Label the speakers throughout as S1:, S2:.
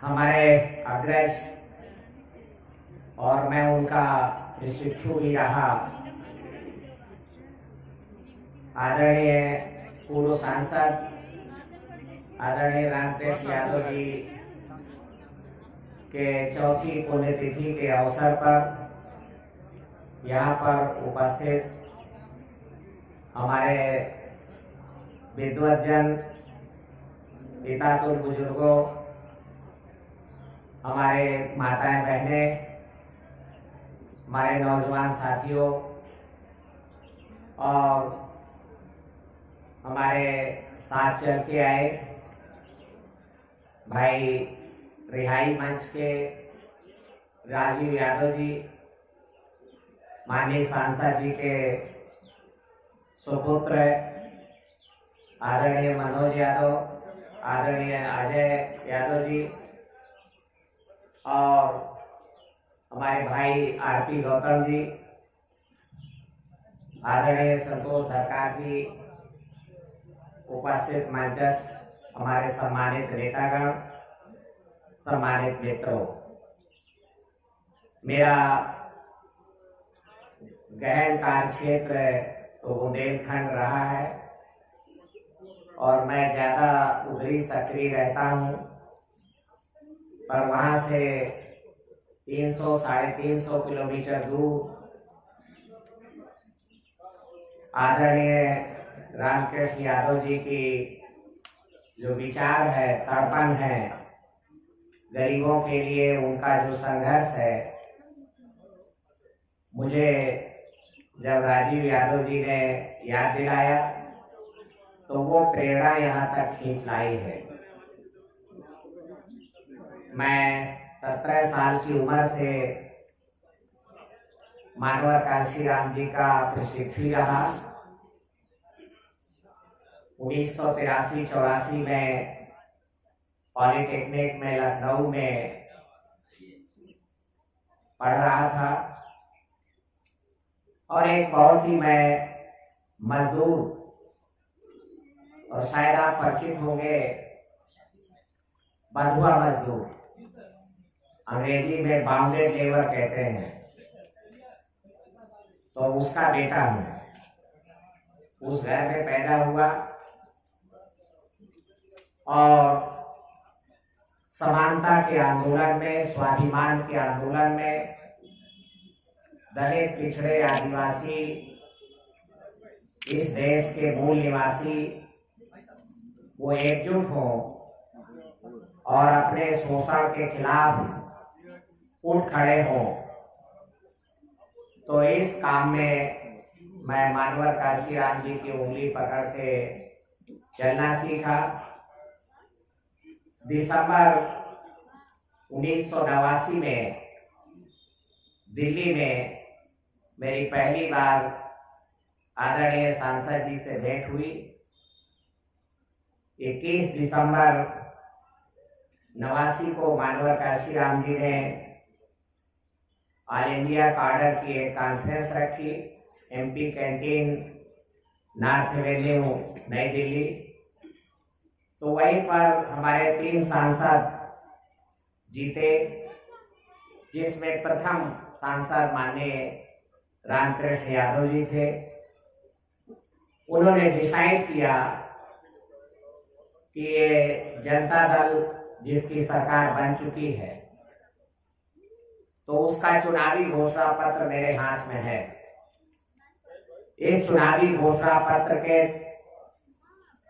S1: हमारे अग्रज और मैं उनका प्रशिक्षु भी रहा आदरणीय पूर्व सांसद आदरणीय रामकृष्ण यादव जी के चौथी पुण्यतिथि के अवसर पर यहाँ पर उपस्थित हमारे विद्वतजन पितातुल बुजुर्गों, हमारे माताएं बहनें, हमारे नौजवान साथियों और हमारे साथ चल के आए भाई रिहाई मंच के राजीव यादव जी, माननीय सांसद जी के सुपुत्र आदरणीय मनोज यादव, आदरणीय अजय यादव जी और हमारे भाई आरपी गौतम जी, आदरणीय संतोष धरकार जी, उपस्थित मंचस्थ हमारे सम्मानित नेतागण, सम्मानित मित्रों, मेरा गहन कार्य क्षेत्र तो बुंदेलखंड रहा है और मैं ज्यादा उधरी सक्रिय रहता हूँ, पर वहां से 300-350 किलोमीटर दूर आदरणीय रामकृष्ण यादव जी की जो विचार है, तर्पण है, गरीबों के लिए उनका जो संघर्ष है, मुझे जब राजीव यादव जी ने याद दिलाया तो वो प्रेरणा यहाँ तक खींच लाई है। मैं 17 साल की उम्र से मानवर काशीराम जी का प्रशिक्षु रहा। 1983-84 में पॉलिटेक्निक में लखनऊ में पढ़ रहा था और एक बहुत ही मैं मजदूर, और शायद आप परिचित होंगे, बंधुआ मजदूर, अंग्रेजी में बाउंडेड लेबर कहते हैं, तो उसका बेटा हूँ। उस घर में पैदा हुआ और समानता के आंदोलन में, स्वाभिमान के आंदोलन में दलित, पिछड़े, आदिवासी, इस देश के मूल निवासी वो एकजुट हो और अपने शोषण के खिलाफ उठ खड़े हो। तो इस काम में मैं मानवर काशीराम जी की उंगली पकड़ के चलना सीखा। दिसंबर 1989 में दिल्ली में मेरी पहली बार आदरणीय सांसद जी से भेंट हुई। 21 दिसंबर 89 को मानवर काशीराम जी ने ऑल इंडिया काडर की एक कॉन्फ्रेंस रखी, एमपी कैंटीन, नॉर्थ एवेन्यू, नई दिल्ली। तो वहीं पर हमारे 3 सांसद जीते, जिसमें प्रथम सांसद माननीय रामकृष्ण यादव जी थे। उन्होंने डिसाइड किया कि ये जनता दल जिसकी सरकार बन चुकी है, तो उसका चुनावी घोषणा पत्र मेरे हाथ में है। इस चुनावी घोषणा पत्र के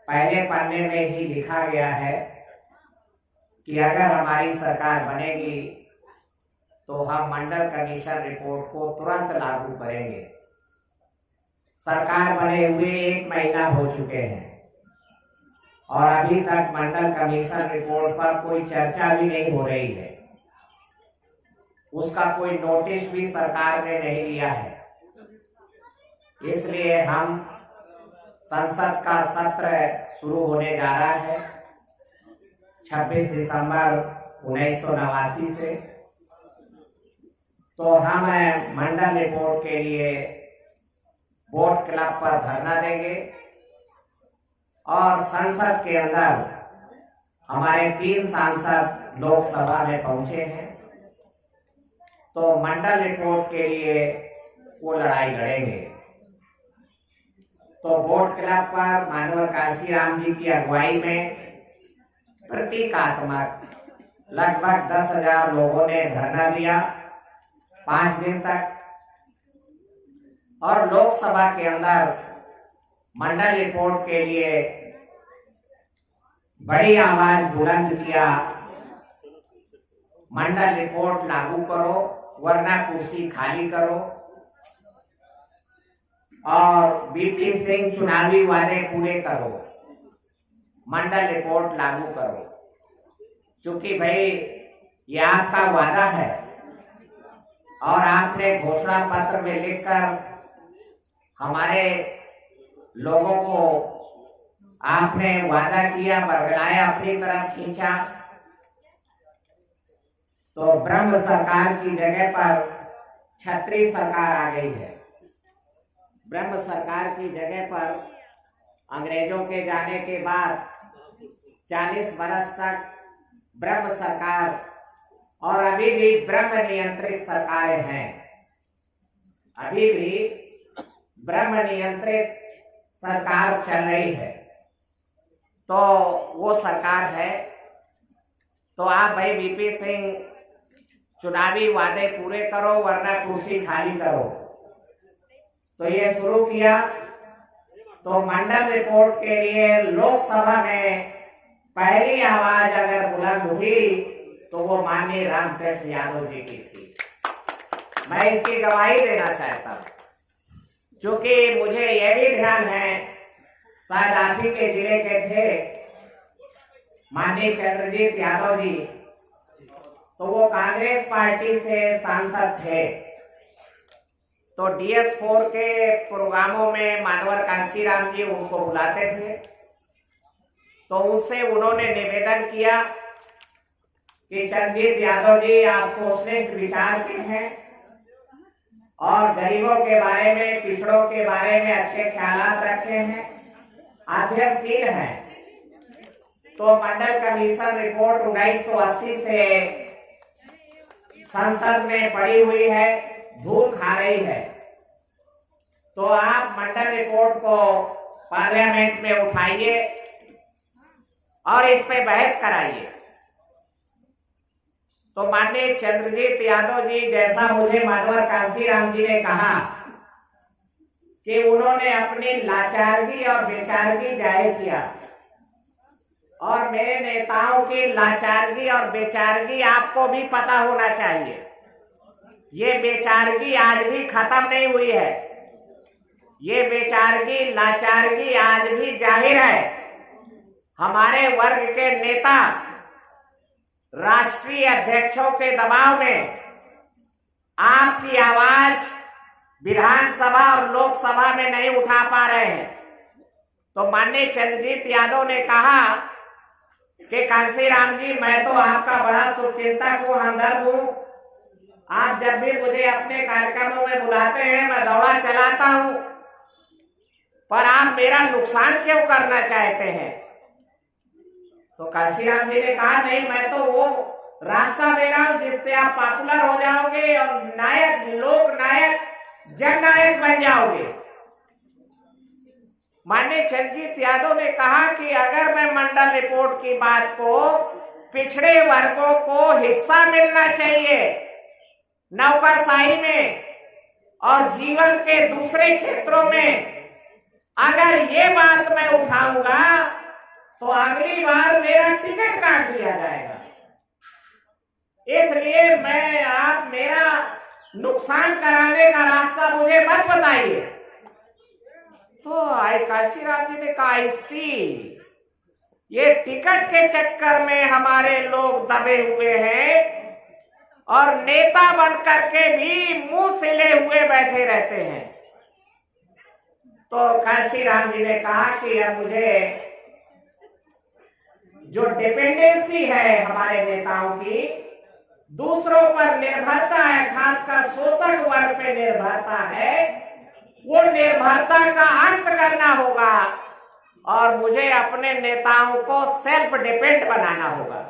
S1: पहले पन्ने में ही लिखा गया है कि अगर हमारी सरकार बनेगी तो हम मंडल कमीशन रिपोर्ट को तुरंत लागू करेंगे। सरकार बने हुए 1 महीना हो चुके हैं और अभी तक मंडल कमीशन रिपोर्ट पर कोई चर्चा भी नहीं हो रही है। उसका कोई नोटिस भी सरकार ने नहीं लिया है। इसलिए हम संसद का सत्र शुरू होने जा रहा है 26 दिसंबर 1989 से। तो हम मंडल रिपोर्ट के लिए बोट क्लब पर धरना देंगे और संसद के अंदर हमारे 3 सांसद लोकसभा में पहुंचे हैं, तो मंडल रिपोर्ट के लिए वो लड़ाई लड़ेंगे। तो बोट क्लब पर मानवर काशीराम जी की अगुवाई में प्रतीकात्मक लगभग 10,000 लोगों ने धरना दिया 5 दिन तक, और लोकसभा के अंदर मंडल रिपोर्ट के लिए बड़ी आवाज बुलंद किया, मंडल रिपोर्ट लागू करो वरना कुर्सी खाली करो, और बीपी सिंह चुनावी वादे पूरे करो, मंडल रिपोर्ट लागू करो। क्योंकि भाई ये आपका वादा है और आपने घोषणा पत्र में लिखकर हमारे लोगों को आपने वादा किया, बरगलाया, अपनी तरफ खींचा। तो ब्रह्म सरकार की जगह पर छत्री सरकार आ गई है। ब्रह्म सरकार की जगह पर अंग्रेजों के जाने के बाद 40 बरस तक ब्रह्म सरकार, और अभी भी ब्रह्म नियंत्रित सरकारें हैं, अभी भी ब्रह्म नियंत्रित सरकार चल रही है। तो वो सरकार है। तो आप भाई बीपी सिंह चुनावी वादे पूरे करो वरना कुर्सी खाली करो। तो ये शुरू किया। तो मंडल रिपोर्ट के लिए लोकसभा में पहली आवाज अगर बुलंद हुई तो वो माननीय रामकृष्ण यादव जी की थी। मैं इसकी गवाही देना चाहता हूं, क्योंकि मुझे यह भी ध्यान है, शायद आप ही के जिले के थे माननीय चंद्रजीत यादव जी, तो वो कांग्रेस पार्टी से सांसद थे। तो DS4 के प्रोग्रामों में मानवर काशीराम जी उनको बुलाते थे। तो उनसे उन्होंने निवेदन किया कि चंद्रजीत यादव जी आप सोचने विचार के हैं और गरीबों के बारे में, पिछड़ों के बारे में अच्छे ख्यालात रखे हैं, आदर्शशील हैं। तो मंडल कमीशन रिपोर्ट 1980 से संसद में पड़ी हुई है, धूल खा रही है। तो आप मंडल रिपोर्ट को पार्लियामेंट में उठाइए और इस पे बहस कराइए। तो माननीय चंद्रजीत यादव जी, जैसा मुझे मानवर काशीराम जी ने कहा कि उन्होंने अपनी लाचारगी और बेचारगी जाहिर किया, और मेरे नेताओं की लाचारगी और बेचारगी आपको भी पता होना चाहिए। ये बेचारगी आज भी खत्म नहीं हुई है, ये बेचारगी, लाचारगी आज भी जाहिर है। हमारे वर्ग के नेता राष्ट्रीय अध्यक्षों के दबाव में आपकी आवाज विधानसभा और लोकसभा में नहीं उठा पा रहे हैं। तो माननीय चंद्रजीत यादव ने कहा कि काशीराम जी, मैं तो आपका बड़ा शुभचिंतक हूँ, हमदर्द हूँ। आप जब भी मुझे अपने कार्यक्रमों में बुलाते हैं मैं दौड़ा चलाता हूँ, पर आप मेरा नुकसान क्यों करना चाहते हैं? तो काशीराम जी ने कहा, नहीं, मैं तो वो रास्ता दे रहा हूं जिससे आप पॉपुलर हो जाओगे और नायक, लोक नायक, जननायक बन जाओगे। माननीय चंद्रजीत यादव ने कहा कि अगर मैं मंडल रिपोर्ट की बात को, पिछड़े वर्गों को हिस्सा मिलना चाहिए नौकरशाही में और जीवन के दूसरे क्षेत्रों में, अगर ये बात मैं उठाऊंगा तो अगली बार मेरा टिकट काट दिया जाएगा। इसलिए आप मेरा नुकसान कराने का रास्ता मुझे मत बताइए। तो काशीराम जी ने कहा, ऐसी ये टिकट के चक्कर में हमारे लोग दबे हुए हैं और नेता बनकर के भी मुंह सिले हुए बैठे रहते हैं। तो काशीराम जी ने कहा कि अब मुझे जो डिपेंडेंसी है हमारे नेताओं की, दूसरों पर निर्भरता है, खासकर शोषक वर्ग पे निर्भरता है, वो निर्भरता का अंत करना होगा और मुझे अपने नेताओं को सेल्फ डिपेंड बनाना होगा।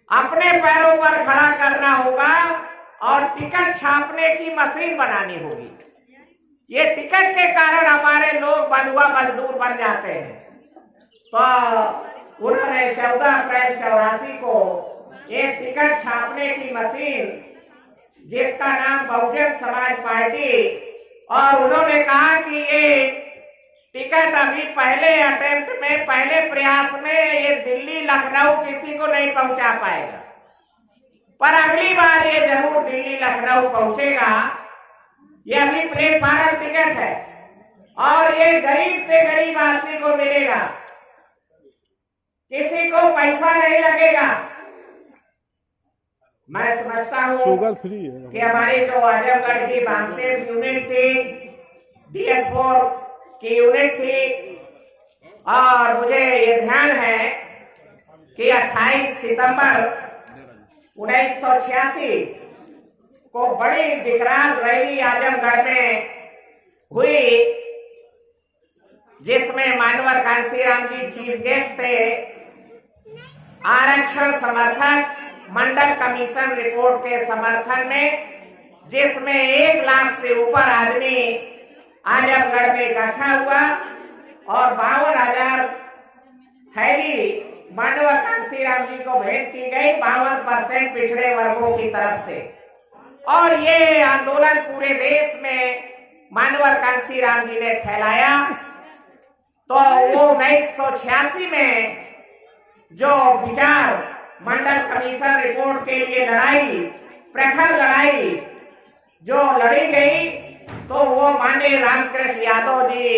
S1: अपने पैरों पर खड़ा करना होगा और टिकट छापने की मशीन बनानी होगी। ये टिकट के कारण हमारे लोग बंधुआ मजदूर बन जाते हैं। तो उन्होंने 14 अप्रैल 84 को ये टिकट छापने की मशीन, जिसका नाम बहुजन समाज पार्टी, और उन्होंने कहा कि ये टिकट अभी पहले अटेम्प्ट में, पहले प्रयास में ये दिल्ली लखनऊ किसी को नहीं पहुंचा पाएगा, पर अगली बार ये जरूर दिल्ली लखनऊ पहुंचेगा। ये अभी प्लेटफार्म टिकट है और ये गरीब से गरीब आदमी को मिलेगा, किसी को पैसा नहीं लगेगा। मैं समझता हूँ कि हमारी जो आजमगढ़ की बांसेर यूनिट थी, DS4 की यूनिट थी, और मुझे ये ध्यान है कि 28 सितंबर 1986 को बड़ी विकराल रैली आजमगढ़ में हुई, जिसमें मानवर कांसीराम जी चीफ गेस्ट थे। आरक्षण समर्थक मंडल कमीशन रिपोर्ट के समर्थन में, जिसमें 1 लाख से ऊपर आदमी आजमगढ़ में इकट्ठा हुआ और 52,000 थैली मानवर कांसीराम जी को भेंट की गई, 52% पिछड़े वर्गों की तरफ से। और ये आंदोलन पूरे देश में मानवर कांसीराम जी ने फैलाया। तो वो 1986 में जो विचार मंडल कमीशन रिपोर्ट के लिए लड़ाई, प्रखर लड़ाई जो लड़ी गई, तो वो माननीय रामकृष्ण यादव जी,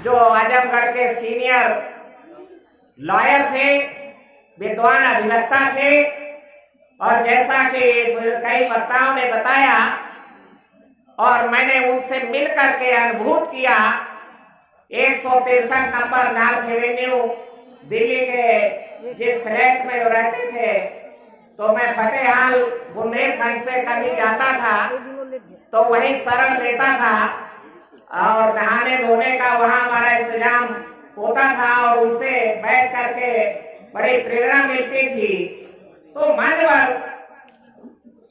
S1: जो आजमगढ़ के सीनियर लॉयर थे, विद्वान अधिवक्ता थे, और जैसा कि कई वक्ताओं ने बताया और मैंने उनसे मिलकर के अनुभूत किया, 163 नंबर नॉर्थ एवेन्यू दिल्ली के जिस फ्लैट में रहते थे, तो मैं फतेहाल बुंदेलखंड से कभी जाता था तो वहीं शरण लेता था और नहाने धोने का वहां हमारा इंतजाम होता था और उनसे बैठ करके बड़ी प्रेरणा मिलती थी। तो मान्यवर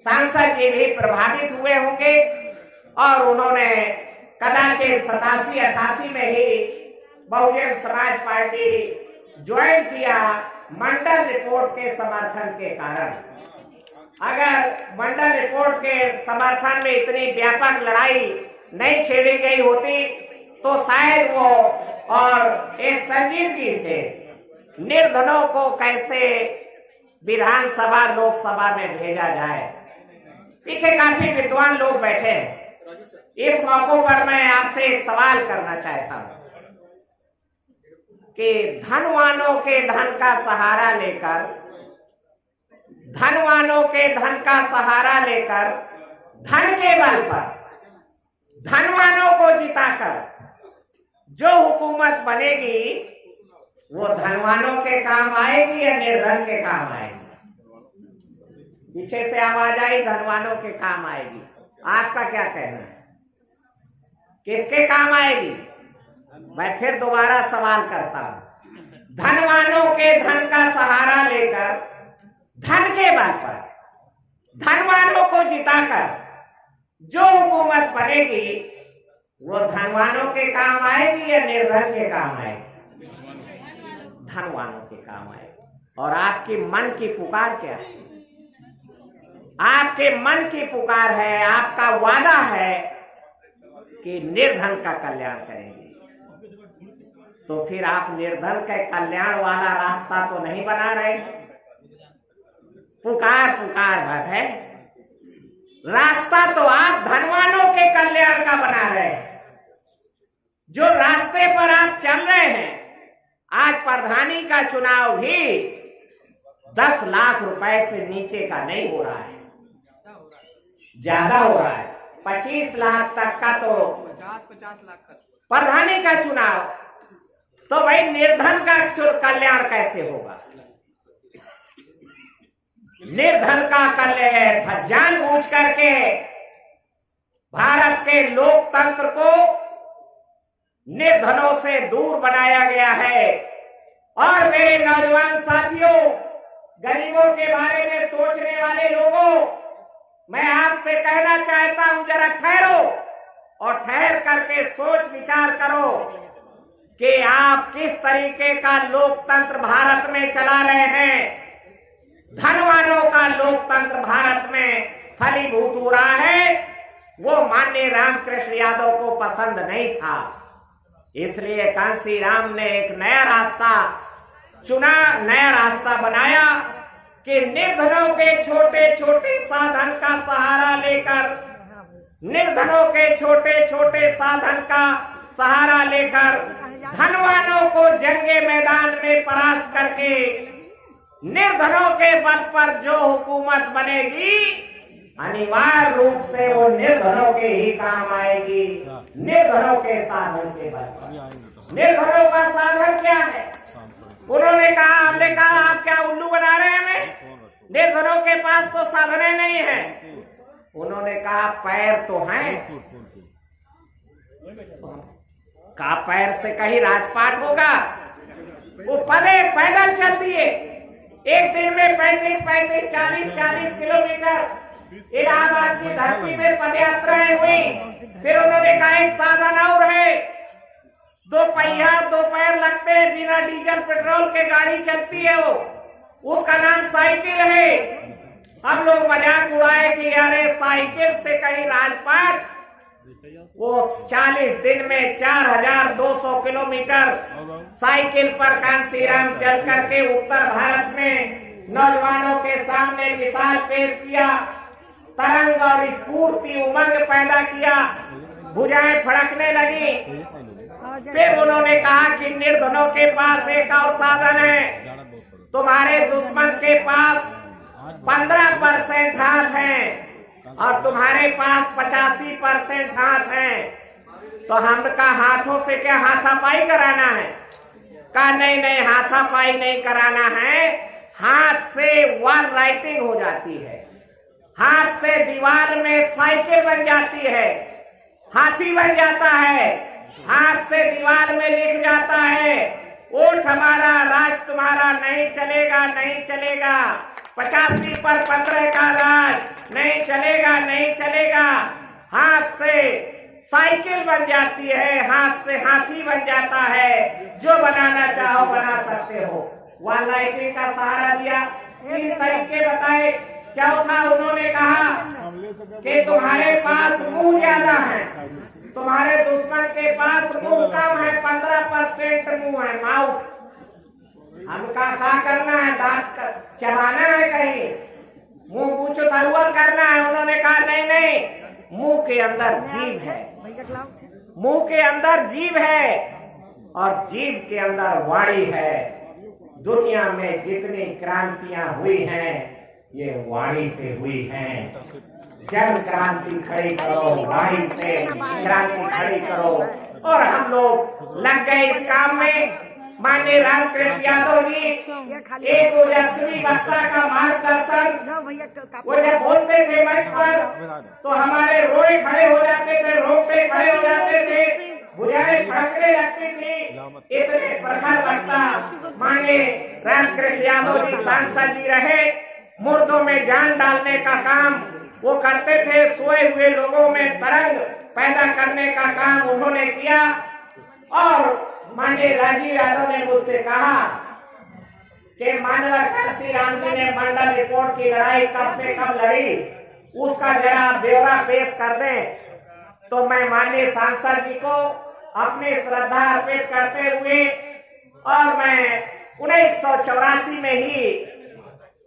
S1: सांसद जी भी प्रभावित हुए होंगे और उन्होंने कदाचित 87-88 में ही बहुजन समाज पार्टी ज्वाइन किया, मंडल रिपोर्ट के समर्थन के कारण। अगर मंडल रिपोर्ट के समर्थन में इतनी व्यापक लड़ाई नहीं छेड़ी गई होती तो शायद वो और एक संजीदगी से निर्धनों को कैसे विधानसभा लोकसभा में भेजा जाए। पीछे काफी विद्वान लोग बैठे हैं। इस मौके पर मैं आपसे एक सवाल करना चाहता हूं कि धनवानों के धन का सहारा लेकर, धनवानों के धन का सहारा लेकर, धन के बल पर धनवानों को जिताकर जो हुकूमत बनेगी वो धनवानों के काम आएगी या निर्धन के काम आएगी? पीछे से आवाज आई धनवानों के काम आएगी। आपका क्या कहना है, किसके काम आएगी? मैं फिर दोबारा सवाल करता हूं, धनवानों के धन का सहारा लेकर धन के बल पर धनवानों को जिताकर जो हुकूमत बनेगी वो धनवानों के काम आएगी या निर्धन के काम आएगी? धनवानों के काम आएगी। और आपकी मन की पुकार क्या है? आपके मन की पुकार है, आपका वादा है कि निर्धन का कल्याण करेंगे। तो फिर आप निर्धन के कल्याण वाला रास्ता तो नहीं बना रहे। पुकार पुकार भर है, रास्ता तो आप धनवानों के कल्याण का बना रहे हैं। जो रास्ते पर आप चल रहे हैं, आज प्रधानी का चुनाव भी 10 लाख रुपए से नीचे का नहीं हो रहा है, ज्यादा हो रहा है। 25 लाख तक का तो 50 लाख का प्रधानी का चुनाव। तो भाई निर्धन का कल्याण कैसे होगा? निर्धन का कल्याण जानबूझ करके भारत के लोकतंत्र को निर्धनों से दूर बनाया गया है। और मेरे नौजवान साथियों, गरीबों के बारे में सोचने वाले लोगों, मैं आपसे कहना चाहता हूं, जरा ठहरो और ठहर करके सोच विचार करो कि आप किस तरीके का लोकतंत्र भारत में चला रहे हैं। धनवानों का लोकतंत्र भारत में फलीभूत हो रहा है, वो माननीय रामकृष्ण यादव को पसंद नहीं था। इसलिए कांसी राम ने एक नया रास्ता चुना, नया रास्ता बनाया कि निर्धनों के छोटे छोटे साधन का सहारा लेकर, निर्धनों के छोटे छोटे साधन का सहारा लेकर धनवानों को जंगे मैदान में परास्त करके निर्धनों के बल पर जो हुकूमत बनेगी अनिवार्य रूप से वो निर्धनों के ही काम आएगी, निर्धनों के साधन के बल पर। निर्धनों का साधन क्या है? उन्होंने कहा, हमने कहा आप क्या उल्लू बना रहे हैं हमें? निर्धनों के पास तो साधन नहीं है। उन्होंने कहा पैर तो हैं, का पैर से कहीं राजपाट होगा? वो पैदल चल दिए, एक दिन में 35-35, 40-40 किलोमीटर इलाहाबाद की धरती में पदयात्राएं हुई। फिर उन्होंने कहा एक साधन और है, दो पैर लगते हैं, बिना डीजल पेट्रोल के गाड़ी चलती है, वो उसका नाम साइकिल है। हम लोग मजाक उड़ाए कि यारे साइकिल से कहीं राजपाट। वो 40 दिन में 4200 किलोमीटर साइकिल पर कांसीराम चल करके उत्तर भारत में नौजवानों के सामने मिसाल पेश किया, तरंग और स्फूर्ति उमंग पैदा किया, भुजाएं फड़कने लगी। फिर उन्होंने कहा कि निर्धनों के पास एक और साधन है, तुम्हारे दुश्मन के पास 15% हाथ हैं और तुम्हारे पास 85% हाथ हैं, तो हमका हाथों से क्या हाथापाई कराना है? कहा नहीं, हाथापाई नहीं कराना है, हाथ से वॉल राइटिंग हो जाती है, हाथ से दीवार में साइकिल बन जाती है, हाथी बन जाता है, हाथ से दीवार में लिख जाता है, वोट हमारा राज तुम्हारा नहीं चलेगा, नहीं चलेगा, 85 पर 15 का राज नहीं चलेगा, नहीं चलेगा। हाथ से साइकिल बन जाती है, हाथ से हाथी बन जाता है, जो बनाना चाहो बना सकते हो। वॉल राइटिंग का सहारा दिया, 3 तरीके बताए। चौथा उन्होंने कहा कि तुम्हारे पास मुंह ज्यादा है, तुम्हारे दुश्मन के पास मुंह कम है, 15% मुंह है, माउथ। हमका क्या करना है? दांत चबाना है, कहीं मुंह पूछ तरुअल करना है। उन्होंने कहा नहीं, मुंह के अंदर जीव है, मुंह के अंदर जीव है और जीव के अंदर वाणी है। दुनिया में जितनी क्रांतियां हुई हैं ये वाणी से हुई हैं। जन क्रांति खड़ी करो, वाणी से क्रांति खड़ी करो। और हम लोग लग गए इस काम में। माननीय रामकृष्ण यादव जी एक ओजस्वी वक्ता का मार्गदर्शन, वो जब बोलते थे मंच पर तो हमारे रोए खड़े हो जाते थे, रोंगटे खड़े हो जाते थे, भुजाएं फड़कने लगती थी। इतने प्रखर वक्ता माननीय रामकृष्ण यादव जी सांसद जी रहे। मुर्दों में जान डालने का काम वो करते थे, सोए हुए लोगों में तरंग पैदा करने का काम उन्होंने किया। और माननीय राजीव यादव ने मुझसे कहा कि माननीय कांसीराम जी ने मंडल रिपोर्ट की लड़ाई कब से कब लड़ी, उसका जरा ब्यौरा पेश कर दें। तो मैं माननीय सांसद जी को अपनी श्रद्धा अर्पित करते हुए, और मैं 1984 में ही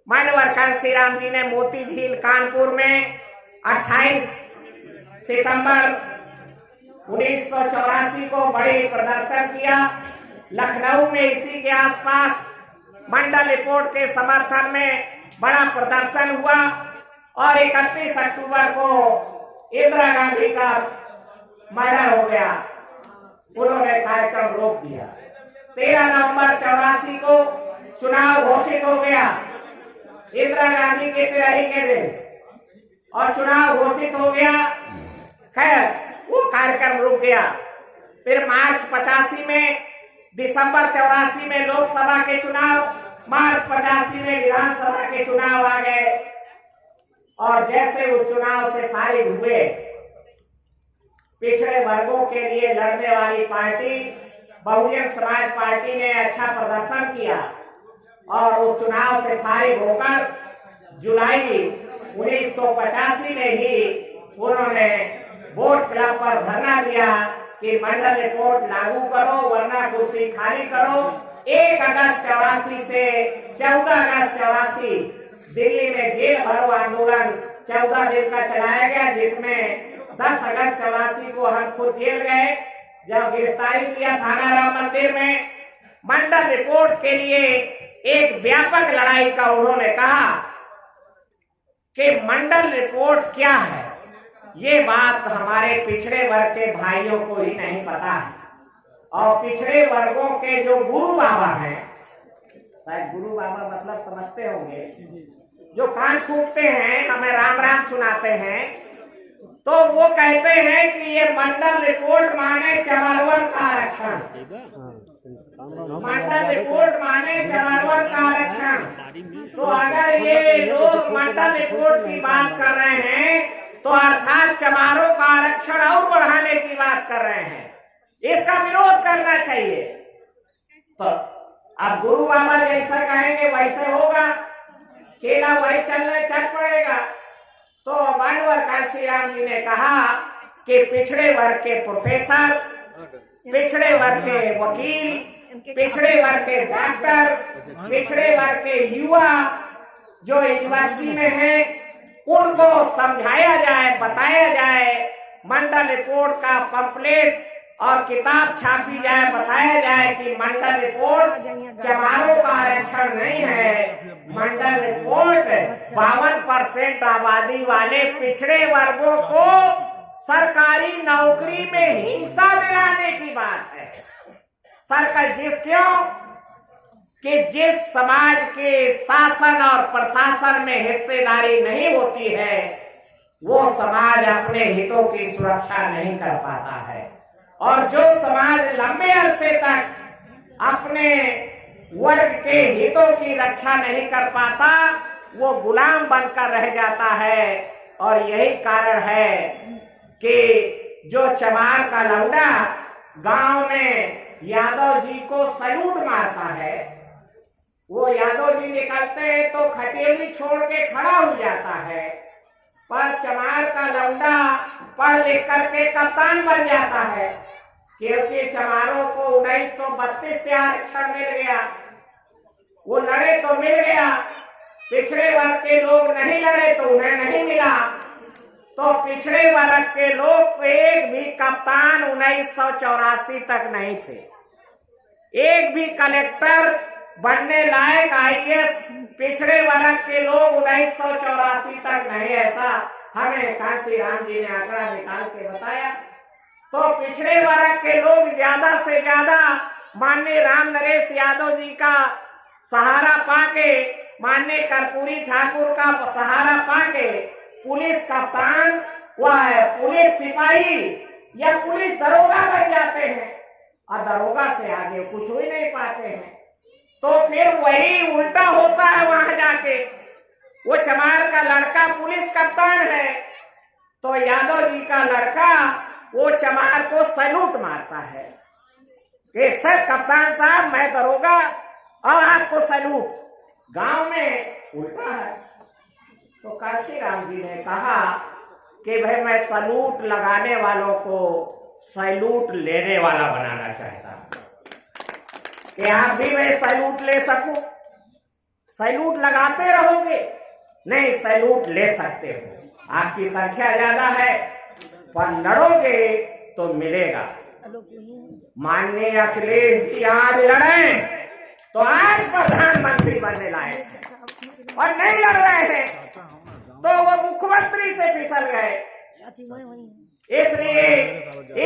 S1: माननीय कांसीराम जी ने मोती झील कानपुर में 28 सितंबर 1984 को बड़े प्रदर्शन किया। लखनऊ में इसी के आसपास मंडल रिपोर्ट के समर्थन में बड़ा प्रदर्शन हुआ और 31 अक्टूबर को इंदिरा गांधी का मर्डर हो गया। उन्होंने कार्यक्रम रोक दिया। 13 नवंबर 84 को चुनाव घोषित हो गया, इंदिरा गांधी के तिरही के दिन, और चुनाव घोषित हो गया। खैर वो कार्यक्रम रुक गया। फिर मार्च 85 में, दिसंबर 84 में लोकसभा के चुनाव, मार्च 85 में विधानसभा के चुनाव आ गए और जैसे उस चुनाव से फारिग हुए, पिछड़े वर्गों के लिए लड़ने वाली पार्टी बहुजन समाज पार्टी ने अच्छा प्रदर्शन किया और उस चुनाव से फारिग होकर जुलाई 1985 में ही उन्होंने वोट क्लब पर धरना दिया कि मंडल रिपोर्ट लागू करो वरना कुर्सी खाली करो। 1 अगस्त 84 से 14 अगस्त 84 दिल्ली में जेल भरो आंदोलन 14 दिन का चलाया गया, जिसमें 10 अगस्त 84 को हम खुद जेल गए जब गिरफ्तारी किया थाना राम मंदिर में। मंडल रिपोर्ट के लिए एक व्यापक लड़ाई का उन्होंने कहा कि मंडल रिपोर्ट क्या है, ये बात हमारे पिछड़े वर्ग के भाइयों को ही नहीं पता है। और पिछड़े वर्गों के जो गुरु बाबा हैं, शायद गुरु बाबा मतलब समझते होंगे, जो कान फूकते हैं, हमें राम राम सुनाते हैं, तो वो कहते हैं कि ये मंडल रिपोर्ट माने चमारवन का आरक्षण, मंडल रिपोर्ट माने चमारवन का आरक्षण। तो अगर ये लोग मंडल रिपोर्ट की बात कर रहे हैं तो अर्थात चमारों का आरक्षण और बढ़ाने की बात कर रहे हैं, इसका विरोध करना चाहिए। तो अब गुरु बाबा जैसा कहेंगे वैसे होगा, चेला वही चल पड़ेगा। तो मानवर काशीराम जी ने कहा कि पिछड़े वर्ग के प्रोफेसर, पिछड़े वर्ग के वकील, पिछड़े वर्ग के डॉक्टर, पिछड़े वर्ग के युवा जो यूनिवर्सिटी में हैं, उनको समझाया जाए, बताया जाए, मंडल रिपोर्ट का पंपलेट और किताब छापी जाए, बताया जाए कि मंडल रिपोर्ट चमारों का आरक्षण नहीं है, मंडल रिपोर्ट 52% आबादी वाले पिछड़े वर्गों को सरकारी नौकरी में हिस्सा दिलाने की बात है। सरकार कि जिस समाज के शासन और प्रशासन में हिस्सेदारी नहीं होती है, वो समाज अपने हितों की सुरक्षा नहीं कर पाता है। और जो समाज लंबे अरसे तक अपने वर्ग के हितों की रक्षा नहीं कर पाता, वो गुलाम बनकर रह जाता है। और यही कारण है कि जो चमार का लौंडा गांव में यादव जी को सैल्यूट मारता है, वो यादव जी निकलते हैं तो खटेली छोड़ के खड़ा हो जाता है, पर चमार का लौंडा पढ़ लिख करके कप्तान बन जाता है, क्योंकि चमारों को 1932 से आरक्षण मिल गया। वो लड़े तो मिल गया, पिछड़े वर्ग के लोग नहीं लड़े तो उन्हें नहीं मिला। तो पिछड़े वर्ग के लोग एक भी कप्तान 1984 तक नहीं थे, एक भी कलेक्टर बनने लायक IAS पिछड़े वर्ग के लोग 1984 तक नहीं, ऐसा हमें काशीराम जी ने आंकड़ा निकाल के बताया। तो पिछड़े वर्ग के लोग ज्यादा से ज्यादा माननीय राम नरेश यादव जी का सहारा पाके, माननीय कर्पूरी ठाकुर का सहारा पाके पुलिस कप्तान व पुलिस सिपाही या पुलिस दरोगा बन जाते हैं, और दरोगा से आगे कुछ ही नहीं पाते हैं। तो फिर वही उल्टा होता है, वहां जाके वो चमार का लड़का पुलिस कप्तान है तो यादव जी का लड़का वो चमार को सैल्यूट मारता है कि सर कप्तान साहब मैं दरोगा और आपको सैल्यूट। गांव में उल्टा है। तो काशीराम जी ने कहा कि भाई मैं सैल्यूट लगाने वालों को सैल्यूट लेने वाला बनाना चाहता हूं कि आप भी मैं सैल्यूट ले सकूं। सैल्यूट लगाते रहोगे? नहीं, सैल्यूट ले सकते हो, आपकी संख्या ज्यादा है, पर लड़ोगे तो मिलेगा। माननीय अखिलेश जी आज लड़े तो आज प्रधानमंत्री बनने लायक है, और नहीं लड़ रहे हैं तो वो मुख्यमंत्री से फिसल गए। इसलिए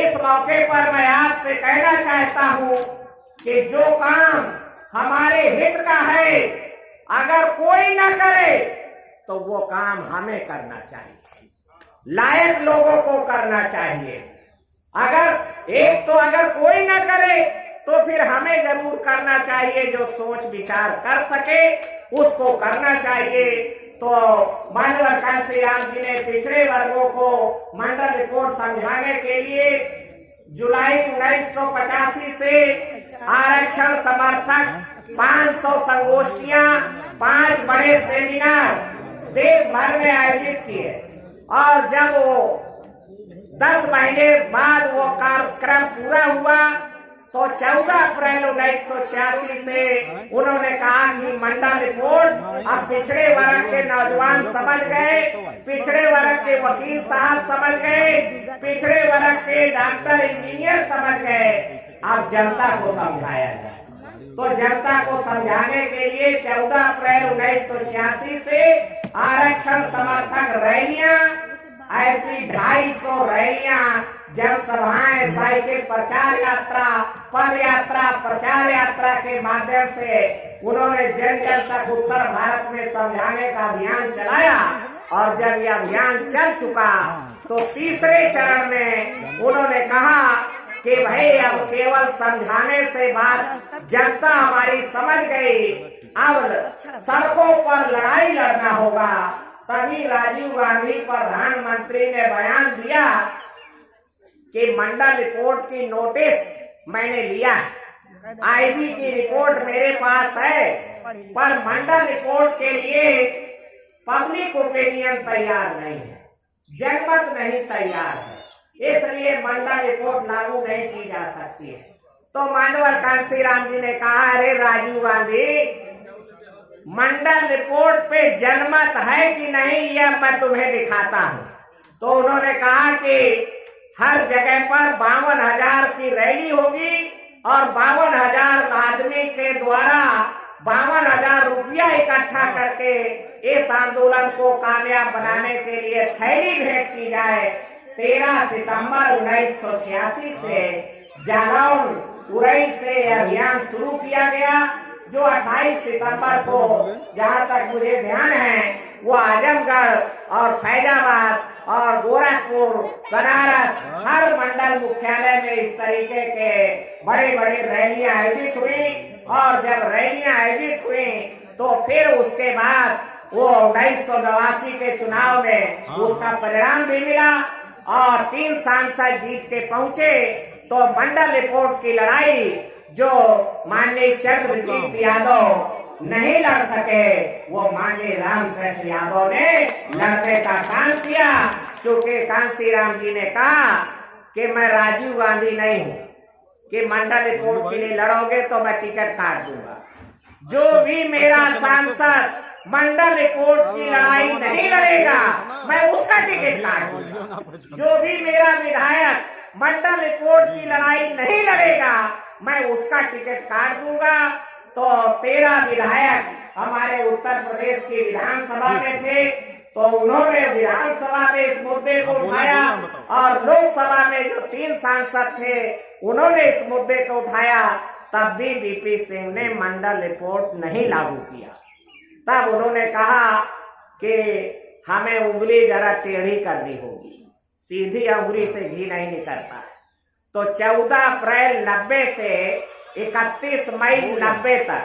S1: इस मौके पर मैं आपसे कहना चाहता हूं कि जो काम हमारे हित का है, अगर कोई न करे तो वो काम हमें करना चाहिए, लायक लोगों को करना चाहिए। अगर कोई न करे तो फिर हमें जरूर करना चाहिए, जो सोच विचार कर सके उसको करना चाहिए। तो माननीय कांसी राम जी ने पिछड़े वर्गों को मंडल रिपोर्ट समझाने के लिए जुलाई 1985 से आरक्षण समर्थक 500 संगोष्ठियां, 5 बड़े सेमिनार देश भर में आयोजित किए और जब वो 10 महीने बाद वो कार्यक्रम पूरा हुआ तो 14 अप्रैल 1986 से उन्होंने कहा कि मंडल रिपोर्ट अब पिछड़े वर्ग के नौजवान समझ गए, पिछड़े वर्ग के वकील साहब समझ गए, पिछड़े वर्ग के डॉक्टर इंजीनियर समझ गए, अब जनता को समझाया जाए। तो जनता को समझाने के लिए 14 अप्रैल 1986 से आरक्षण समर्थक रैलियां, ऐसी 250 रैलियां, जनसभाएं, साइकिल प्रचार यात्रा, पद यात्रा, प्रचार यात्रा के माध्यम से उन्होंने जन जन तक उत्तर भारत में समझाने का अभियान चलाया। और जब यह अभियान चल चुका तो तीसरे चरण में उन्होंने कहा कि भाई अब केवल समझाने से बात जनता हमारी समझ गई, अब सड़कों पर लड़ाई लड़ना होगा। तभी राजीव गांधी प्रधानमंत्री ने बयान दिया कि मंडल रिपोर्ट की नोटिस मैंने लिया है, आईबी की रिपोर्ट मेरे पास है, पर मंडल रिपोर्ट के लिए पब्लिक ओपिनियन तैयार नहीं है, जनमत नहीं तैयार है, इसलिए मंडल रिपोर्ट लागू नहीं की जा सकती है। तो माननीय कांसी राम जी ने कहा, अरे राजीव गांधी, मंडल रिपोर्ट पे जनमत है कि नहीं यह मैं तुम्हें दिखाता हूँ। तो उन्होंने कहा कि हर जगह पर 52,000 की रैली होगी और 52,000 आदमी के द्वारा 52,000 रुपया इकट्ठा करके इस आंदोलन को कामयाब बनाने के लिए थैली भेंट की जाए। 13 सितंबर 1986 से जालौन उरई से अभियान शुरू किया गया, जो 28 सितंबर को, जहां तक मुझे ध्यान है, वो आजमगढ़ और फैजाबाद और गोरखपुर, बनारस, हर मंडल मुख्यालय में इस तरीके के बड़े बड़े रैलियां आयोजित हुई। और जब रैलियां आयोजित हुई तो फिर उसके बाद वो 1989 के चुनाव में उसका परिणाम भी मिला और 3 सांसद जीत के पहुंचे। तो मंडल रिपोर्ट की लड़ाई जो माननीय चंद्रजीत यादव नहीं लड़ सके, वो माननीय रामकृष्ण यादव ने लड़ने का काम किया। क्योंकि कांसी राम जी ने कहा कि मैं राजीव गांधी नहीं हूँ कि मंडल रिपोर्ट के लिए लड़ोगे तो मैं टिकट काट दूंगा। जो भी मेरा सांसद मंडल रिपोर्ट की लड़ाई नहीं लड़ेगा, मैं उसका टिकट काट दूंगा। जो भी मेरा विधायक मंडल रिपोर्ट की लड़ाई नहीं लड़ेगा, मैं उसका टिकट काट दूंगा। तो 13 विधायक हमारे उत्तर प्रदेश की विधानसभा में थे, तो उन्होंने विधानसभा में इस मुद्दे को उठाया और लोकसभा में जो 3 सांसद थे उन्होंने इस मुद्दे को उठाया। तब भी वीपी सिंह ने मंडल रिपोर्ट नहीं लागू किया। तब उन्होंने कहा कि हमें उंगली जरा टेढ़ी करनी होगी, सीधी अंगुली से घी नहीं निकलता है। तो 14 अप्रैल 90 से 31 मई 90 तक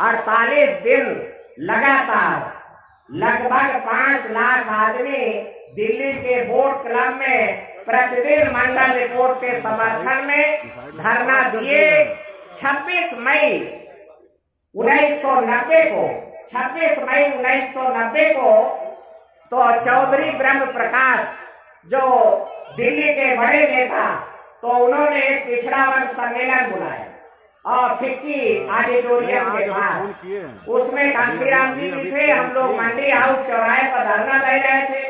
S1: 48 दिन लगातार लगभग 5 लाख आदमी दिल्ली के बोट क्लब में प्रतिदिन मंडल रिपोर्ट के समर्थन में धरना दिए। 26 मई 1990 को 26 मई 1990 को तो चौधरी ब्रह्म प्रकाश जो दिल्ली के बड़े नेता, तो उन्होंने एक पिछड़ा वर्ग सम्मेलन बुलाया और फिक्की ऑडिटोरियम के पास, उसमें कांसीराम जी भी थे। हम लोग मंडी हाउस चौराहे पर धरना दे रहे थे,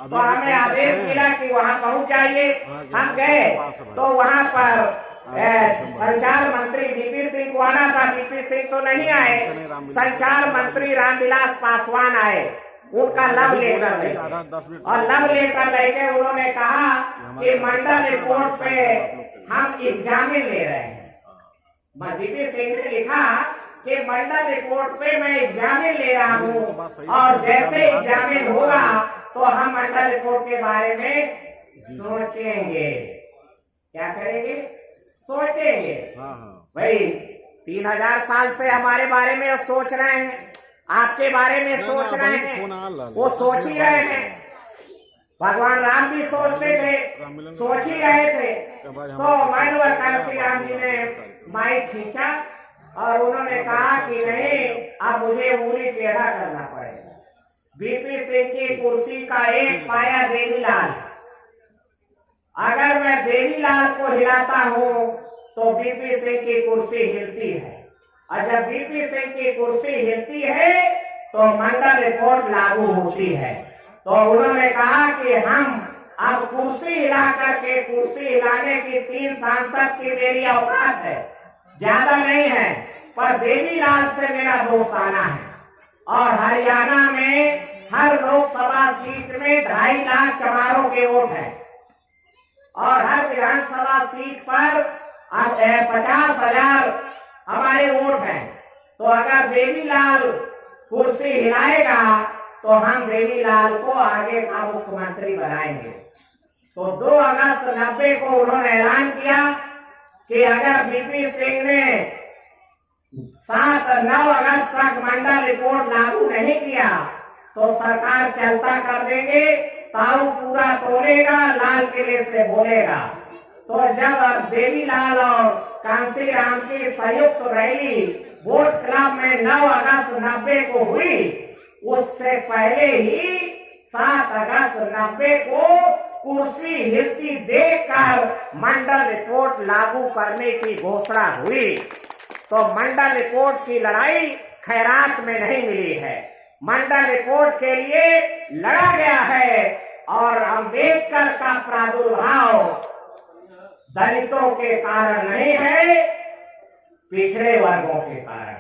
S1: तो हमें आदेश मिला कि वहां पहुंच जाइए। हम गए तो वहां पर संचार मंत्री वीपी सिंह को आना था, वीपी सिंह तो नहीं आए। संचार मंत्री रामविलास पासवान आए, उनका लव लेटर लेके, और लव लेटर लेके उन्होंने कहा कि मंडल रिपोर्ट पे हम एग्जामिन ले रहे हैं। वीपी सिंह ने लिखा कि मंडल रिपोर्ट पे मैं एग्जामिन ले रहा हूँ और जैसे एग्जामिन होगा तो हम मंडल रिपोर्ट के बारे में सोचेंगे। क्या करेंगे? सोचेंगे। भाई 3000 साल से हमारे बारे में सोच रहे हैं, आपके बारे में सोच रहे हैं, वो सोच ही रहे हैं। भगवान राम भी सोचते थे, सोच ही रहे थे। तो मानवर काशी राम जी ने माइक खींचा और उन्होंने कहा कि नहीं, अब मुझे उंगली टेढ़ा करना पड़ेगा। बीपी सिंह की कुर्सी का एक पाया देवीलाल, अगर मैं देवीलाल को हिलाता हूँ तो बीपी सिंह की कुर्सी हिलती है, और जब बीपी सिंह की कुर्सी हिलती है तो मंडल रिपोर्ट लागू होती है। तो उन्होंने कहा कि हम अब कुर्सी हिला करके, कुर्सी हिलाने की 3 सांसद की मेरी औकात है, ज्यादा नहीं है, पर देवीलाल से मेरा दोस्ताना है। और हरियाणा में हर लोकसभा सीट में 2.5 लाख चमारों के वोट है, और हर विधानसभा सीट पर 50,000 हमारे वोट हैं। तो अगर देवीलाल कुर्सी हिलाएगा तो हम देवीलाल को आगे का मुख्यमंत्री बनाएंगे। तो 2 अगस्त 90 को उन्होंने ऐलान किया कि अगर बीपी सिंह ने 7-9 अगस्त तक मंडल रिपोर्ट लागू नहीं किया तो सरकार चलता कर देंगे, ताऊ पूरा तोड़ेगा, लाल किले से बोलेगा। तो जब देवीलाल और कांसी राम की संयुक्त रैली वोट क्लब में 9 अगस्त 90 को हुई, उससे पहले ही 7 अगस्त 90 को कुर्सी हिलती देखकर मंडल रिपोर्ट लागू करने की घोषणा हुई। तो मंडल रिपोर्ट की लड़ाई खैरात में नहीं मिली है, मंडल रिपोर्ट के लिए लड़ा गया है। और अम्बेडकर का प्रादुर्भाव दलितों के कारण नहीं है, पिछड़े वर्गों के कारण।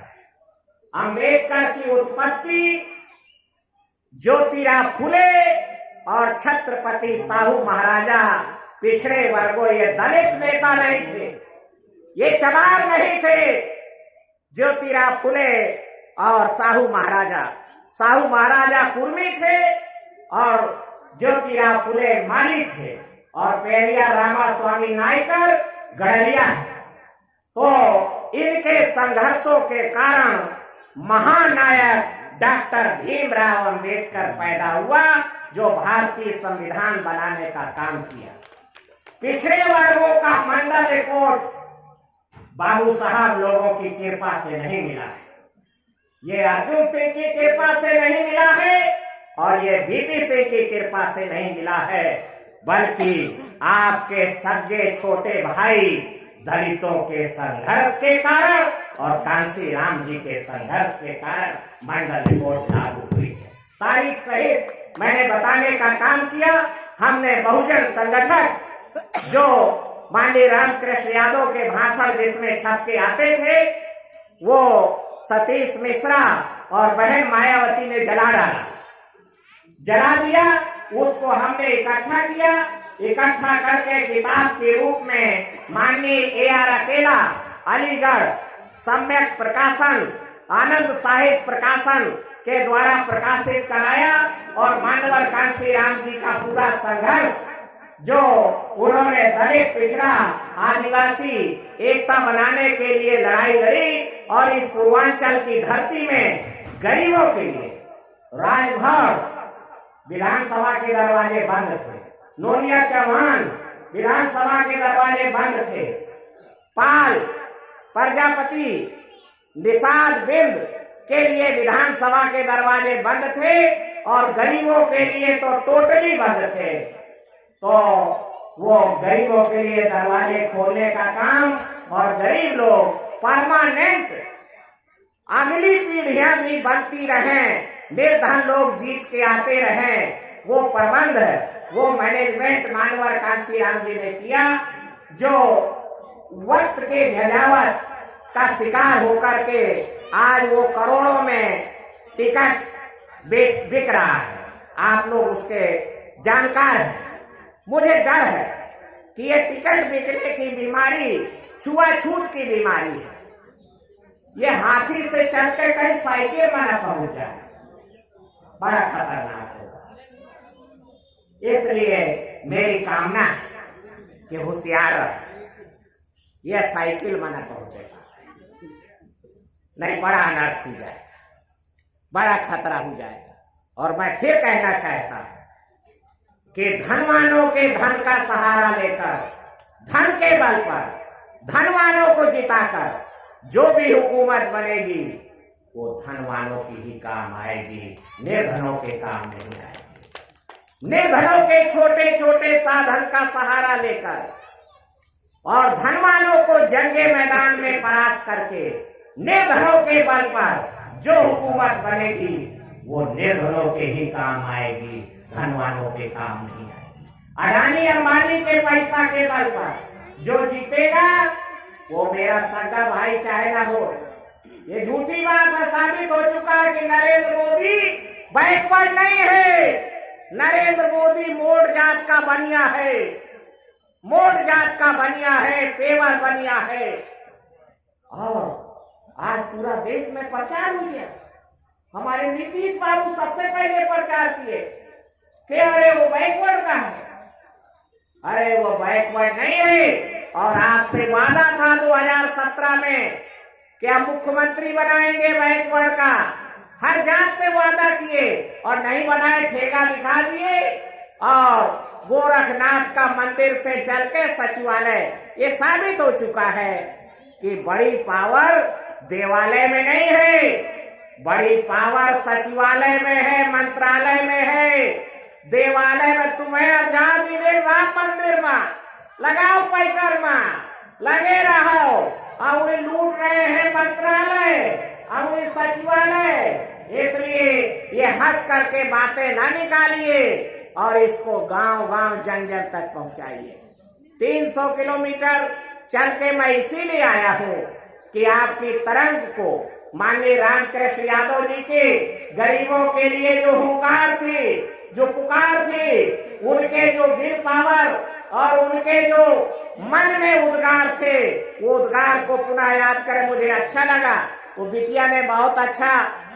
S1: अम्बेडकर की उत्पत्ति ज्योतिराव फुले और छत्रपति साहू महाराजा पिछड़े वर्गों, ये दलित नेता नहीं थे, ये चमार नहीं थे। ज्योतिराव फुले और साहू महाराजा कुर्मी थे और ज्योतिराव फुले माली थे, और पेरिया रामास्वामी नायकर गड़रिया। तो इनके संघर्षों के कारण महानायक डॉक्टर भीमराव अंबेडकर पैदा हुआ, जो भारतीय संविधान बनाने का काम किया। पिछड़े वर्गों का मंडल रिपोर्ट बाबू साहब लोगों की कृपा से नहीं मिला है, ये अर्जुन सिंह की कृपा से नहीं मिला है, और ये बीपी सिंह की कृपा से नहीं मिला है, बल्कि आपके सगे छोटे भाई दलितों के संघर्ष के कारण और कांसी राम जी के संघर्ष के कारण मंडल रिपोर्ट लागू हुई है। तारीख सहित मैंने बताने का काम किया। हमने बहुजन संगठक, जो माननीय रामकृष्ण यादव के भाषण जिसमें छप के आते थे, वो सतीश मिश्रा और बहन मायावती ने जला दिया। उसको हमने इकट्ठा किया, इकट्ठा करके किताब के रूप में माननीय AR अकेला, अलीगढ़ सम्यक प्रकाशन, आनंद साहित्य प्रकाशन के द्वारा प्रकाशित कराया। और मानवर कांसी राम जी का पूरा संघर्ष, जो उन्होंने दलित, पिछड़ा, आदिवासी एकता बनाने के लिए लड़ाई लड़ी, और इस पूर्वांचल की धरती में गरीबों के लिए राजभर विधानसभा के दरवाजे बंद थे, नोनिया चौहान विधानसभा के दरवाजे बंद थे, पाल, प्रजापति, निषाद बिंद के लिए विधानसभा के दरवाजे बंद थे, और गरीबों के लिए तो टोटली बंद थे। तो वो गरीबों के लिए दरवाजे खोलने का काम, और गरीब लोग परमानेंट अगली पीढ़ियां भी बनती रहें, निर्धन लोग जीत के आते रहें, वो प्रबंध, वो मैनेजमेंट मानवर कांसी राम जी ने किया, जो वक्त के झंझावत का शिकार होकर के आज वो करोड़ों में टिकट बिक रहा है। आप लोग उसके जानकार हैं। मुझे डर है कि ये टिकट बिकने की बीमारी छुआछूत की बीमारी है, ये हाथी से चलकर कहीं साइकिल में न पहुंच जाए, बड़ा खतरनाक होगा। इसलिए मेरी कामना है कि होशियार रहे, यह साइकिल में न पहुंचेगा। नहीं बड़ा अनर्थ हो जाएगा, बड़ा खतरा हो जाएगा। और मैं फिर कहना चाहता हूं कि धनवानों के धन का सहारा लेकर, धन के बल पर धनवानों को जिताकर जो भी हुकूमत बनेगी वो धनवानों की ही काम आएगी, निर्धनों के काम नहीं आएगी। निर्धनों के छोटे छोटे साधन का सहारा लेकर और धनवानों को जंगे मैदान में परास्त करके निर्धनों के बल पर जो हुकूमत बनेगी वो निर्धनों के ही काम आएगी, धनवानों के काम नहीं आएगी। अडानी अंबानी के पैसा के बल पर जो जीतेगा वो मेरा सगा भाई चाहे ना हो। ये झूठी बात है, साबित हो चुका है कि नरेंद्र मोदी बैकवर्ड नहीं है। नरेंद्र मोदी मोड़ जात का बनिया है, मोड़ जात का बनिया है, पेवर बनिया है। और आज पूरा देश में प्रचार हो गया। हमारे नीतीश बाबू सबसे पहले प्रचार किए कि अरे वो बैकवर्ड का है, अरे वो बैकवर्ड नहीं है। और आपसे वादा था 2017 में कि हम मुख्यमंत्री बनाएंगे बैकवर्ड का, हर जात से वादा किए और नहीं बनाए, ठेका दिखा दिए। और गोरखनाथ का मंदिर से चल के सचिवालय, ये साबित हो चुका है कि बड़ी पावर देवालय में नहीं है, बड़ी पावर सचिवालय में है, मंत्रालय में है। देवालय में तुम्हें आजादी दे, राम मंदिर में लगाओ परिक्रमा, लगे रहो। अब वे लूट रहे हैं मंत्रालय, अब वे सचिवालय। इसलिए ये हंस करके बातें ना निकालिए और इसको गांव गांव जन जन तक पहुंचाइए। 300 किलोमीटर चल के मैं इसीलिए आया हूँ कि आपकी तरंग को माननीय रामकृष्ण यादव जी के गरीबों के लिए जो हुंकार थी, जो पुकार थी, उनके जो विल पावर और उनके जो मन में उद्गार थे, वो उद्गार को पुनः याद करें। मुझे अच्छा लगा, वो बिटिया ने बहुत अच्छा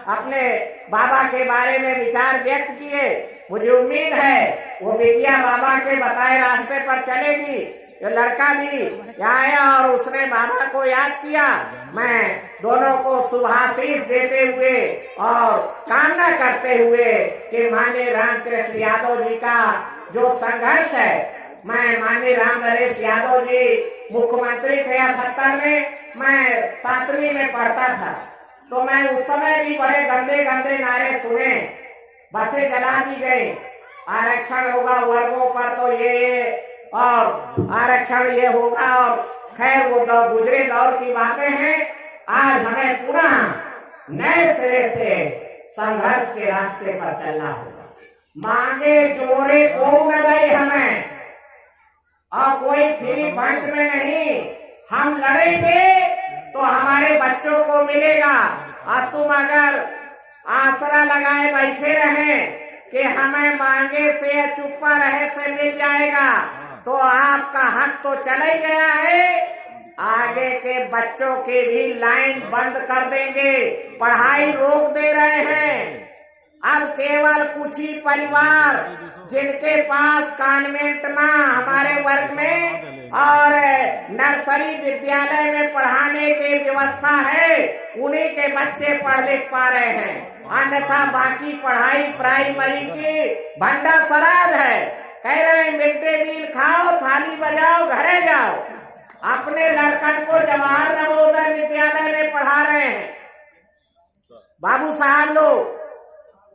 S1: अपने बाबा के बारे में विचार व्यक्त किए। मुझे उम्मीद है वो बिटिया बाबा के बताए रास्ते पर चलेगी। ये लड़का भी यहाँ आया और उसने बाबा को याद किया। मैं दोनों को शुभाशीष देते हुए और कामना करते हुए कि माननीय रामकृष्ण यादव जी का जो संघर्ष है, मैं माननीय राम नरेश यादव जी मुख्यमंत्री थे 78 में, मैं 7वीं में पढ़ता था, तो मैं उस समय भी बड़े गंदे गंदे नारे सुने। बसें जला दी गई, आरक्षण होगा वर्गों पर तो ये और आरक्षण ये होगा, और खैर वो गुजरे दौर की बातें हैं। आज हमें पुनः नए सिरे से संघर्ष के रास्ते पर चलना होगा। मांगे जोरे को न दे हमें, और कोई फ्री फंड में नहीं। हम लड़ेंगे तो हमारे बच्चों को मिलेगा। और तुम अगर आसरा लगाए बैठे रहे कि हमें मांगे से चुप्पा रहे से मिल जाएगा, तो आपका हक तो चला ही गया है। आगे के बच्चों की भी लाइन बंद कर देंगे, पढ़ाई रोक दे रहे हैं। अब केवल कुछ ही परिवार जिनके पास कॉन्वेंट में हमारे वर्ग में और नर्सरी विद्यालय में पढ़ाने की व्यवस्था है, उन्हीं के बच्चे पढ़ लिख पा रहे हैं। अन्यथा बाकी पढ़ाई प्राइमरी की भंडा सराद है। कह रहे हैं मिड डे मील खाओ, थाली बजाओ, घरे जाओ। अपने लड़कन को जवाहर नवोदय विद्यालय में पढ़ा रहे हैं बाबू साहब लोग,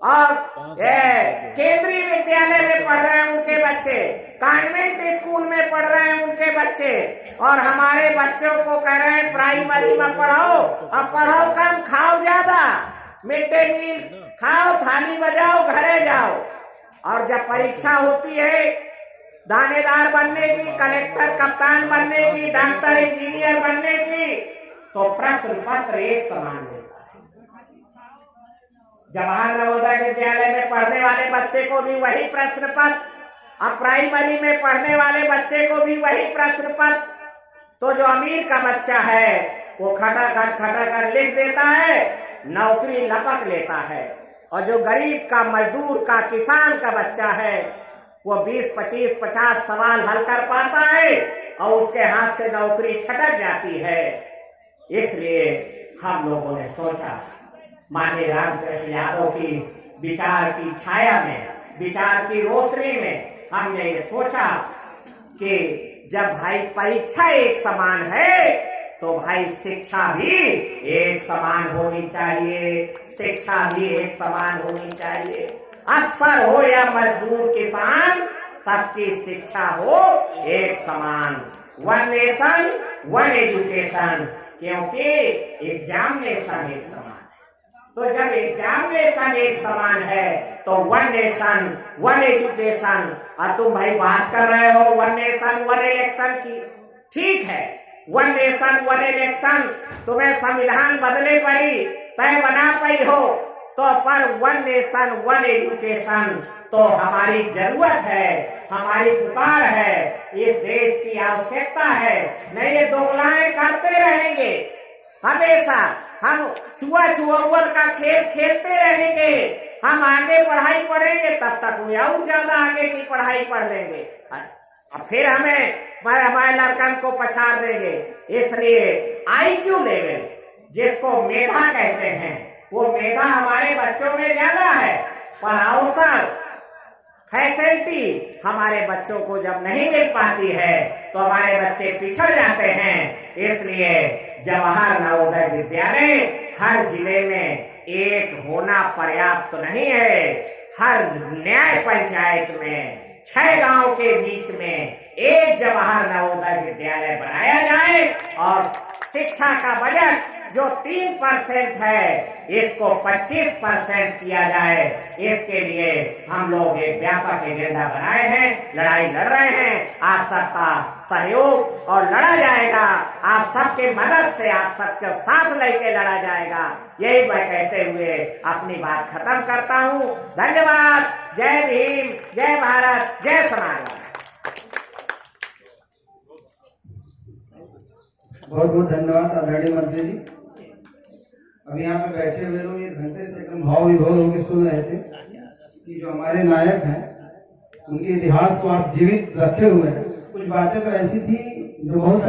S1: और केंद्रीय विद्यालय में पढ़ रहे हैं उनके बच्चे, कॉन्वेंट स्कूल में पढ़ रहे हैं उनके बच्चे, और हमारे बच्चों को कह रहे हैं प्राइमरी में पढ़ाओ। अब पढ़ाओ कम, खाओ ज्यादा, मिड डे मील खाओ, थाली बजाओ, घरे जाओ। और जब परीक्षा होती है दानेदार बनने की, कलेक्टर कप्तान बनने की, डॉक्टर इंजीनियर बनने की, तो प्रश्न पत्र एक समान मिलता है। जवाहर नवोदय विद्यालय में पढ़ने वाले बच्चे को भी वही प्रश्न पत्र, अब प्राइमरी में पढ़ने वाले बच्चे को भी वही प्रश्न पत्र। तो जो अमीर का बच्चा है वो खटाखट लिख देता है, नौकरी लपक लेता है, और जो गरीब का, मजदूर का, किसान का बच्चा है वो 20, 25, 50 सवाल हल कर पाता है और उसके हाथ से नौकरी छटक जाती है। इसलिए हम लोगों ने सोचा, माननीय रामकृष्ण यादव की विचार की छाया में, विचार की रोशनी में हमने ये सोचा कि जब भाई परीक्षा एक समान है तो भाई शिक्षा भी एक समान होनी चाहिए, शिक्षा भी एक समान होनी चाहिए। अफसर हो या मजदूर किसान, सबकी शिक्षा हो एक समान। वन नेशन वन एजुकेशन, क्योंकि एग्जामिनेशन एक समान। तो जब एग्जामिनेशन एक समान है तो वन नेशन वन एजुकेशन। और तुम भाई बात कर रहे हो वन नेशन वन इलेक्शन की, ठीक है, वन नेशन वन इलेक्शन तुम्हें संविधान बदले पड़ी, तय बना पाई हो, तो पर वन नेशन वन एजुकेशन तो हमारी जरूरत है, हमारी पुकार है, इस देश की आवश्यकता है। नहीं ये दोगलाएं करते रहेंगे, हमेशा हम छुआ छुआवल का खेल खेलते रहेंगे, हम आगे पढ़ाई पढ़ेंगे तब तक वे और ज्यादा आगे की पढ़ाई पढ़ लेंगे, फिर हमारे लड़कन को पछाड़ देंगे। इसलिए IQ लेवल जिसको मेधा कहते हैं, वो मेधा हमारे बच्चों में ज्यादा है, पर अवसर फैसिलिटी हमारे बच्चों को जब नहीं मिल पाती है तो हमारे बच्चे पिछड़ जाते हैं। इसलिए जवाहर नवोदय विद्यालय हर जिले में एक होना पर्याप्त नहीं है। हर न्याय पंचायत में 6 गांव के बीच में एक जवाहर नवोदय विद्यालय बनाया जाए और शिक्षा का बजट जो 3% है इसको 25% किया जाए। इसके लिए हम लोग एक व्यापक एजेंडा बनाए हैं, लड़ाई लड़ रहे हैं। आप सबका सहयोग और लड़ा जाएगा, आप सबके मदद से, आप सबके साथ लेके लड़ा जाएगा। यही मैं कहते हुए अपनी बात खत्म करता हूँ। धन्यवाद। जय भीम, जय भारत, जय समाज।
S2: बहुत बहुत धन्यवाद आदरणीय मंत्री जी। अभी यहाँ पे बैठे हुए लोग 1 घंटे से एकदम भाव विभोर होकर सुन रहे थे कि जो हमारे नायक हैं उनके इतिहास को आप जीवित रखे हुए हैं। कुछ बातें तो ऐसी थी जो बहुत